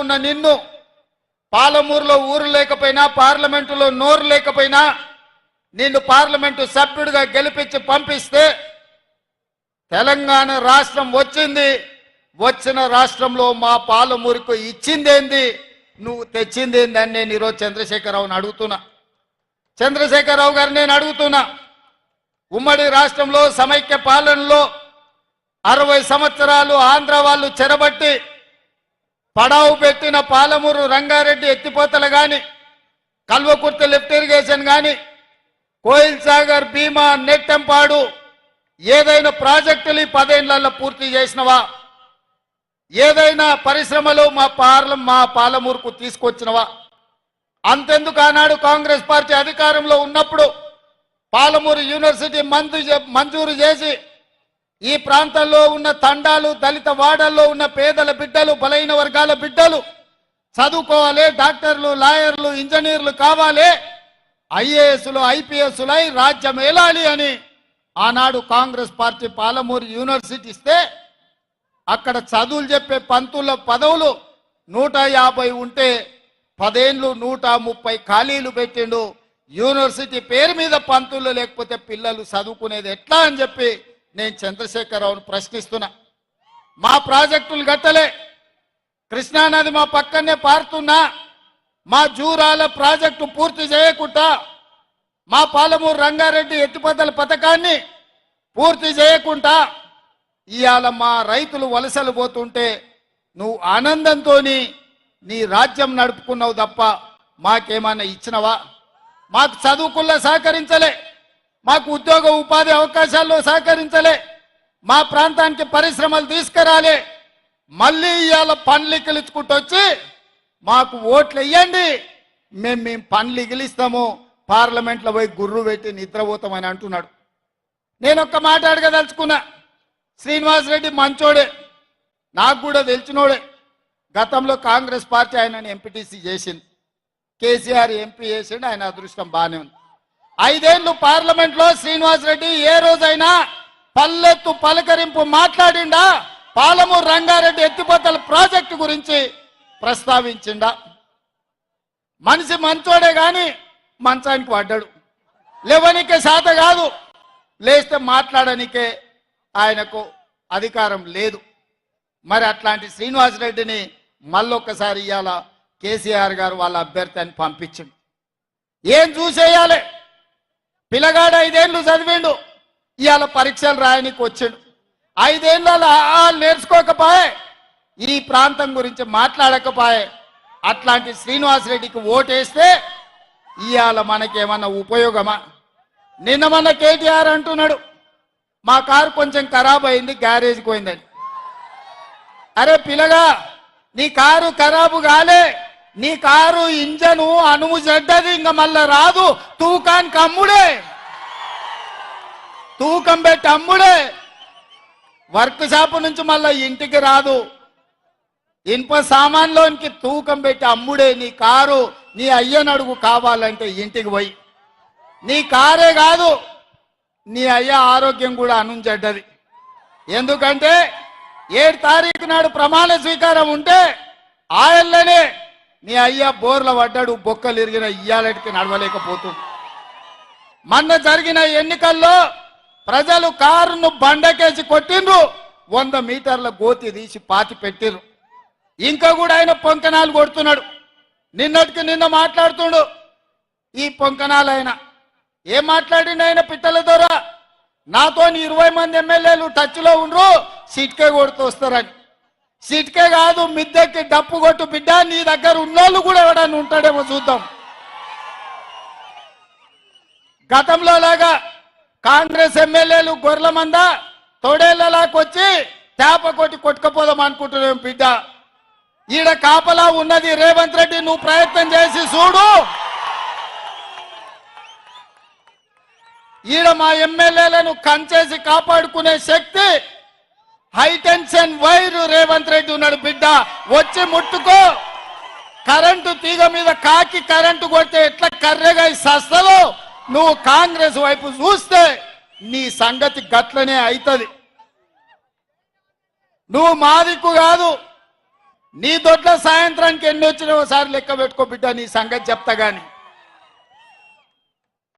ఉన్న నిన్ను పాలమూరులో ఊరు లేకపోయినా పార్లమెంటులో నోరు లేకపోయినా నిన్ను పార్లమెంటు సభ్యుడిగా గెలిపించి పంపిస్తే తెలంగాణ రాష్ట్రం వచ్చింది. వచ్చిన రాష్ట్రంలో మా పాలమూరుకు ఇచ్చిందేంది, నువ్వు తెచ్చిందేంది అని నేను ఈరోజు చంద్రశేఖరరావుని అడుగుతున్నా. చంద్రశేఖరరావు గారు నేను అడుగుతున్నా, ఉమ్మడి రాష్ట్రంలో సమైక్య పాలనలో 60 సంవత్సరాలు ఆంధ్ర వాళ్ళు చెరబట్టి పడావు పెట్టిన పాలమూరు రంగారెడ్డి ఎత్తిపోతలు కానీ, కల్వకుర్తి లిఫ్ట్ ఇరిగేషన్ కానీ, కోయిల్ సాగర్, భీమా, నెట్టెంపాడు ఏదైనా ప్రాజెక్టులు 10 ఏళ్లలో పూర్తి చేసినవా? ఏదైనా పరిశ్రమలు మా పాలమూరుకు తీసుకొచ్చినవా? అంతెందుకు ఆనాడు కాంగ్రెస్ పార్టీ అధికారంలో ఉన్నప్పుడు పాలమూరు యూనివర్సిటీ మంజూరు చేసి ఈ ప్రాంతంలో ఉన్న తండాలు, దళిత వాడల్లో ఉన్న పేదల బిడ్డలు, బలైన వర్గాల బిడ్డలు చదువుకోవాలి, డాక్టర్లు, లాయర్లు, ఇంజనీర్లు కావాలి, ఐఏఎస్లు, ఐపీఎస్లై రాజ్యం ఏలాలి అని ఆనాడు కాంగ్రెస్ పార్టీ పాలమూరు యూనివర్సిటీ ఇస్తే అక్కడ చదువులు చెప్పే పంతుల పదవులు 150 ఉంటే 10 ఏళ్ళు 130 ఖాళీలు పెట్టిండు. యూనివర్సిటీ పేరు మీద పంతులు లేకపోతే పిల్లలు చదువుకునేది ఎట్లా అని చెప్పి నేను చంద్రశేఖరరావును ప్రశ్నిస్తున్నా. మా ప్రాజెక్టులు గట్టలే, కృష్ణానది మా పక్కనే పారుతున్నా, మా జూరాల ప్రాజెక్టు పూర్తి చేయకుండా, మా పాలమూరు రంగారెడ్డి ఎత్తిపోతల పథకాన్ని పూర్తి చేయకుండా ఇవాళ మా రైతులు వలసలు పోతుంటే నువ్వు ఆనందంతో నీ రాజ్యం నడుపుకున్నావు తప్ప మాకేమన్నా ఇచ్చినవా? మాకు చదువుకుల్లో సహకరించలే, మాకు ఉద్యోగ ఉపాధి అవకాశాల్లో సహకరించలే, మా ప్రాంతానికి పరిశ్రమలు తీసుకురాలే. మళ్ళీ ఇవాళ పనులు ఇగిలించుకుంటూ వచ్చి మాకు ఓట్లు ఇవ్వండి, మేము పనులు ఇగిలిస్తాము, పార్లమెంట్లో పోయి గుర్రు పెట్టి నిద్రపోతామని అంటున్నాడు. నేను ఒక్క మాట అడగదలుచుకున్నా. శ్రీనివాసరెడ్డి మంచోడే, నాకు కూడా తెలిసినోడే. గతంలో కాంగ్రెస్ పార్టీ ఆయనని ఎంపీటీసీ చేసింది, కేసీఆర్ ఎంపీ చేసిండు, ఆయన అదృష్టం బాగానే ఉంది. 5 ఏళ్ళు పార్లమెంట్లో శ్రీనివాసరెడ్డి ఏ రోజైనా పల్లెత్తు పలకరింపు మాట్లాడిండా? పాలమూరు రంగారెడ్డి ఎత్తిపోతల ప్రాజెక్టు గురించి ప్రస్తావించిండా? మనిషి మంచోడే గాని మంచానికి పడ్డాడు. లేవనికే శాత కాదు, లేస్తే మాట్లాడనికే ఆయనకు అధికారం లేదు. మరి అట్లాంటి శ్రీనివాసరెడ్డిని మళ్ళొక్కసారి ఇవాళ కేసీఆర్ గారు వాళ్ళ అభ్యర్థి అని పంపించిండు. ఏం చూసేయాలి? పిల్లగాడు 5 ఏళ్ళు చదివిండు, ఇవాళ పరీక్షలు రాయనికి వచ్చిండు. 5 ఏళ్ళలో నేర్చుకోకపోయే, ఈ ప్రాంతం గురించి మాట్లాడకపోయే. అట్లాంటి శ్రీనివాసరెడ్డికి ఓటేస్తే ఇవాళ మనకేమన్నా ఉపయోగమా? నిన్న మన కేటీఆర్ అంటున్నాడు, మా కారు కొంచెం ఖరాబ్ అయింది, గ్యారేజ్కి పోయిందని. అరే పిల్లగా, నీ కారు ఖరాబు కాలే, నీ కారు ఇంజను అనుము చెడ్డది, ఇంకా మళ్ళా రాదు, తూకానికి అమ్ముడే, తూకం పెట్టి అమ్ముడే, వర్క్ షాప్ నుంచి మళ్ళా ఇంటికి రాదు. ఇనుప సామాన్లోనికి తూకం పెట్టి అమ్ముడే. నీ కారు నీ అయ్యనడుగు కావాలంటే ఇంటికి పోయి. నీ కారే కాదు, నీ అయ్య ఆరోగ్యం కూడా అనుంచెడ్డది. ఎందుకంటే 7 తారీఖు నాడు ప్రమాణ స్వీకారం ఉంటే ఆయనలోనే నీ అయ్య బోర్ల పడ్డాడు, బొక్కలు ఇరిగిన ఇయ్యాలటికి నడవలేకపోతుంది. మొన్న జరిగిన ఎన్నికల్లో ప్రజలు కారును బండకేసి కొట్టిండ్రు, 100 మీటర్ల గోతి తీసి పాతి పెట్టిర్రు. ఇంకా కూడా ఆయన పొంకనాలు కొడుతున్నాడు. నిన్నటికి నిన్న మాట్లాడుతుండు ఈ పొంకనాలు. ఆయన ఏం మాట్లాడిండు? ఆయన పిట్టల ద్వారా నాతో 20 మంది ఎమ్మెల్యేలు టచ్లో ఉండ్రు, సిట్కే కొడుతూ వస్తారని. సిట్కే కాదు, మిద్దెక్కి డప్పు కొట్టు బిడ్డ, నీ దగ్గర ఉన్నోళ్ళు కూడా ఎవడన్నా ఉంటాడేమో చూద్దాం. గతంలో లాగా కాంగ్రెస్ ఎమ్మెల్యేలు గొర్రెల మంద తోడేళ్లలాకొచ్చి తేప కొట్టి కొట్టుకపోదాం అనుకుంటున్నాం బిడ్డ. ఈడ కాపలా ఉన్నది రేవంత్ రెడ్డి, నువ్వు ప్రయత్నం చేసి చూడు. ఈడ మా ఎమ్మెల్యేలను కంచేసి కాపాడుకునే శక్తి హైటెన్షన్ వైరు రేవంత్ రెడ్డి ఉన్నాడు బిడ్డ. వచ్చి ముట్టుకో. కరెంటు తీగ మీద కాకి కరెంటు కొడితే ఎట్లా కర్రెగా సస్తలో నువ్వు కాంగ్రెస్ వైపు చూస్తే నీ సంగతి గట్లనే అవుతుంది. నువ్వు మా దిక్కు కాదు, నీ దొడ్ల సాయంత్రానికి ఎన్ని వచ్చినా ఒకసారి లెక్క పెట్టుకో బిడ్డ, నీ సంగతి చెప్తా గాని.